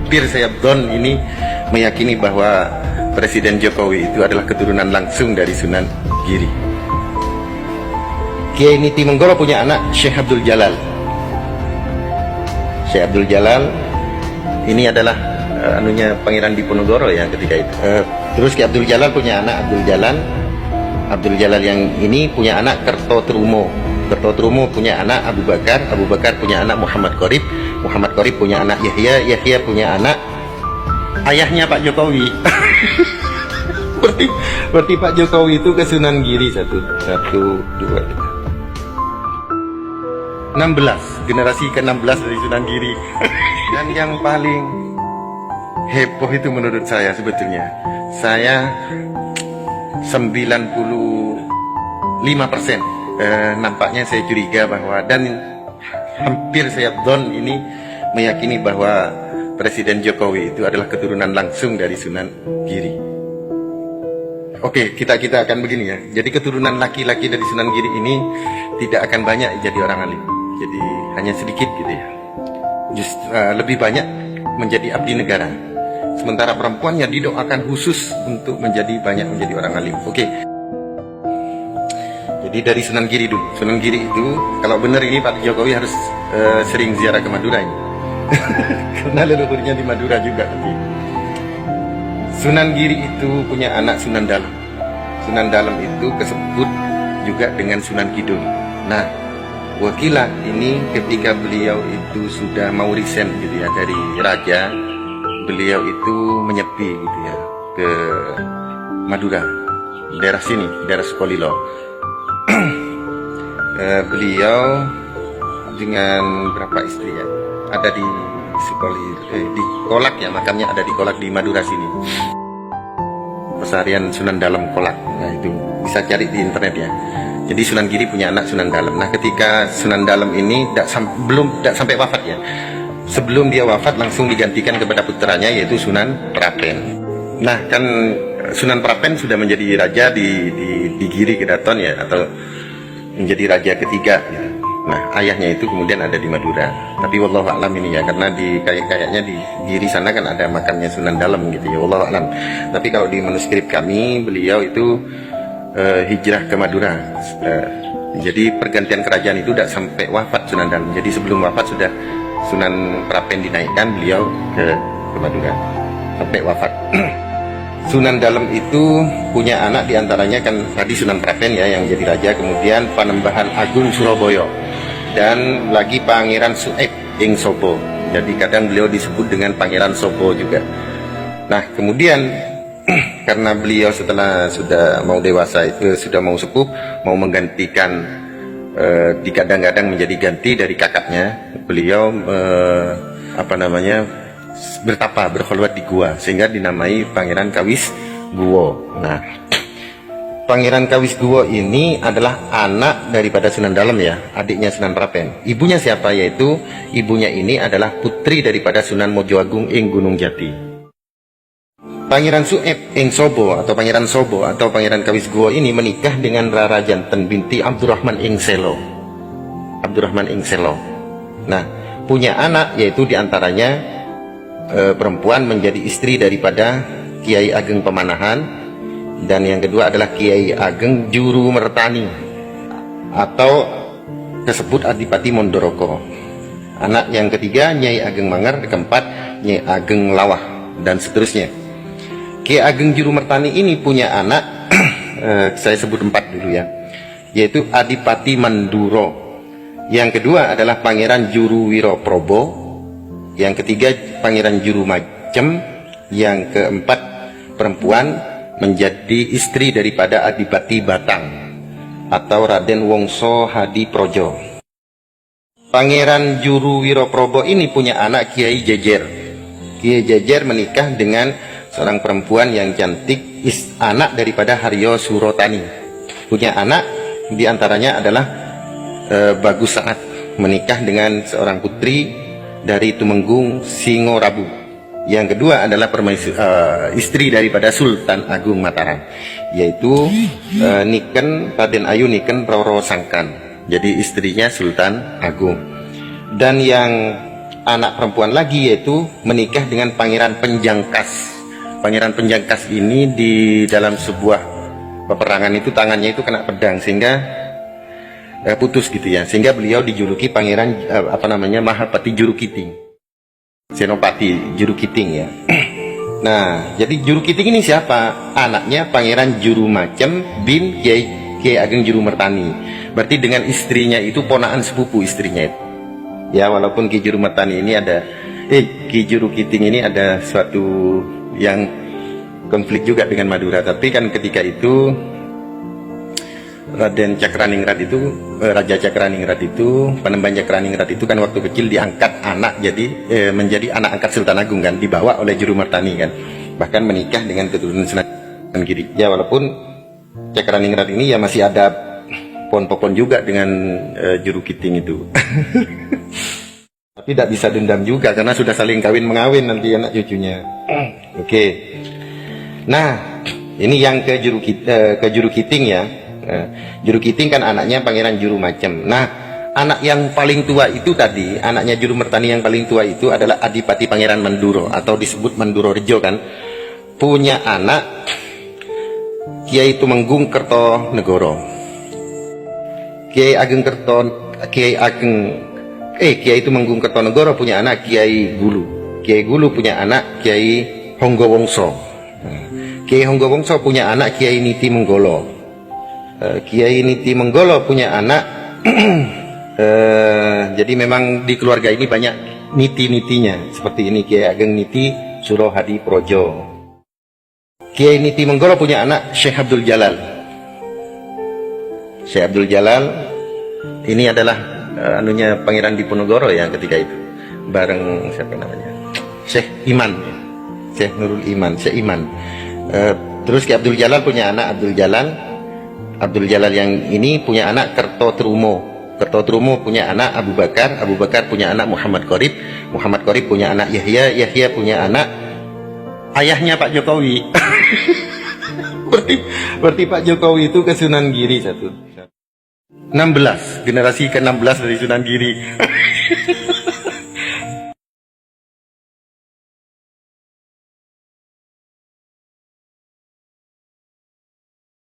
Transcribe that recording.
hampir saya don ini meyakini bahwa Presiden Jokowi itu adalah keturunan langsung dari Sunan Giri. Kiai Niti Menggoro punya anak Syekh Abdul Jalal. Syekh Abdul Jalal ini adalah Pangeran Diponegoro ya ketika itu. Terus Ki Abdul Jalal punya anak Abdul Jalal. Abdul Jalal yang ini punya anak Kertotrumo. Kertotrumo punya anak Abu Bakar. Abu Bakar punya anak Muhammad Qorib. Muhammad Qorib punya anak Yahya. Yahya punya anak ayahnya Pak Jokowi. berarti Pak Jokowi itu ke Sunan Giri 1, 2, 3. 16, generasi ke-16 dari Sunan Giri. Dan yang paling heboh itu menurut saya sebetulnya, saya 95% nampaknya saya curiga bahwa, dan hampir saya don ini meyakini bahwa Presiden Jokowi itu adalah keturunan langsung dari Sunan Giri. Oke, kita akan begini ya. Jadi keturunan laki-laki dari Sunan Giri ini tidak akan banyak jadi orang alim. Jadi hanya sedikit gitu ya. Lebih banyak menjadi abdi negara. Sementara perempuannya didoakan khusus untuk menjadi orang alim. Oke. Jadi dari Sunan Giri dulu. Sunan Giri itu kalau benar ini Pak Jokowi harus sering ziarah ke Madura ini. Karena leluhurnya di Madura juga. Sunan Giri itu punya anak Sunan Dalem. Sunan Dalem itu kesebut juga dengan Sunan Kidul. Nah, wakilah ini ketika beliau itu sudah mau resign gitu ya dari raja, beliau itu menyepi gitu ya ke Madura, daerah sini, daerah Sukolilo. Beliau dengan berapa istri ya, ada di di Kolak ya, makamnya ada di Kolak di Madura sini. Pesarian Sunan Dalem Kolak. Nah itu bisa cari di internet ya. Jadi Sunan Giri punya anak Sunan Dalem. Nah ketika Sunan Dalem ini belum sampai wafat ya, sebelum dia wafat langsung digantikan kepada putranya yaitu Sunan Prapen. Nah kan Sunan Prapen sudah menjadi raja di Giri Kedaton ya, atau menjadi raja ketiga gitu. Nah ayahnya itu kemudian ada di Madura. Tapi wallahu a'lam ini ya, karena kayaknya di Giri sana kan ada makamnya Sunan Dalem gitu ya, wallahu a'lam. Tapi kalau di manuskrip kami beliau itu hijrah ke Madura. Jadi pergantian kerajaan itu tidak sampai wafat Sunan Dalem. Jadi sebelum wafat sudah Sunan Prapen dinaikkan, beliau ke Madura sampai wafat. Sunan Dalem itu punya anak diantaranya kan tadi Sunan Prapen ya yang jadi raja, kemudian Panembahan Agung Surabaya, dan lagi Pangeran Sueb ing Sobo. Jadi kadang beliau disebut dengan Pangeran Sobo juga. Nah kemudian karena beliau setelah sudah mau dewasa itu sudah mau sepuh, mau menggantikan dikadang-kadang menjadi ganti dari kakaknya, beliau bertapa, berkhulwat di gua, sehingga dinamai Pangeran Kawis Guwo. Nah Pangeran Kawis Guwo ini adalah anak daripada Sunan Dalem ya, adiknya Sunan Prapen. Ibunya siapa? Yaitu ibunya ini adalah putri daripada Sunan Mojoagung ing Gunung Jati. Pangeran Sueb ing Sobo atau Pangeran Sobo atau Pangeran Kawis Guwo ini menikah dengan Rara Janten binti Abdurrahman ing Selo. Abdurrahman ing Selo. Nah, punya anak yaitu diantaranya perempuan menjadi istri daripada Kiai Ageng Pemanahan, dan yang kedua adalah Kiai Ageng Juru Mertani atau disebut Adipati Mondoroko. Anak yang ketiga Nyai Ageng Manggar, keempat Nyai Ageng Lawah, dan seterusnya. Kiai Ageng Juru Mertani ini punya anak saya sebut 4 dulu ya, yaitu Adipati Manduro. Yang kedua adalah Pangeran Juru Wiroprobo, yang ketiga Pangeran Juru Majem, yang keempat perempuan menjadi istri daripada Adipati Batang atau Raden Wongso Hadi Projo. Pangeran Juru Wiroprobo ini punya anak Kiai Jejer. Kiai Jejer menikah dengan seorang perempuan yang cantik, anak daripada Haryo Surotani. Punya anak diantaranya adalah Bagus Saat, menikah dengan seorang putri dari Tumenggung Singorabu. Yang kedua adalah istri daripada Sultan Agung Mataram, yaitu Niken Raden Ayu Niken Roro Sangkan. Jadi istrinya Sultan Agung. Dan yang anak perempuan lagi, yaitu menikah dengan Pangeran Penjangkas. Pangeran Penjangkas ini di dalam sebuah peperangan itu tangannya itu kena pedang sehingga putus gitu ya, sehingga beliau dijuluki Pangeran Mahapati Jurukiting, Senopati Jurukiting ya. Nah, jadi Jurukiting ini siapa? Anaknya Pangeran Jurumacem bin Kiai Ageng Jurumertani. Berarti dengan istrinya itu ponakan sepupu istrinya itu. Ya, walaupun Ki Jurumertani ini Ki Jurukiting ini ada suatu yang konflik juga dengan Madura, tapi kan ketika itu Raden Cakraningrat itu Raja Cakraningrat itu, Panembahan Cakraningrat itu kan waktu kecil diangkat anak menjadi anak angkat Sultan Agung kan, dibawa oleh Jurumertani kan, bahkan menikah dengan keturunan Sunan Giri. Ya, walaupun Cakraningrat ini ya masih ada pon-popon juga dengan Jurukiting itu. Tapi tidak bisa dendam juga karena sudah saling kawin-mengawin nanti anak cucunya. Oke. Nah, ini yang ke Jurukiting ya. Jurukiting kan anaknya Pangeran Jurumacem. Nah, anak yang paling tua itu tadi, anaknya Jurumertani yang paling tua itu adalah Adipati Pangeran Manduro atau disebut Manduro Rejo kan. Punya anak Kiai Tumenggung Kertonegoro. Kiai Tumenggung Kertonegoro punya anak Kiai Gulu. Kiai Gulu punya anak Kiai Honggowongso. Kiai Honggowongso punya anak Kiai Niti Menggolo. Kiai Niti Menggolo punya anak jadi memang di keluarga ini banyak niti-nitinya seperti ini. Kiai Ageng Niti Suroh Hadi Projo. Kiai Niti Menggolo punya anak Syekh Abdul Jalal. Syekh Abdul Jalal ini adalah anunya Pangeran Diponegoro ya ketika itu, bareng siapa namanya, Syekh Iman, Syekh Nurul Iman, Syekh Iman. Terus Kiai Abdul Jalal punya anak Abdul Jalal yang ini punya anak Kertotrumo. Kertotrumo punya anak Abu Bakar. Abu Bakar punya anak Muhammad Qorib. Muhammad Qorib punya anak Yahya. Yahya punya anak ayahnya Pak Jokowi. berarti Pak Jokowi itu ke Sunan Giri 16, generasi ke-16 dari Sunan Giri.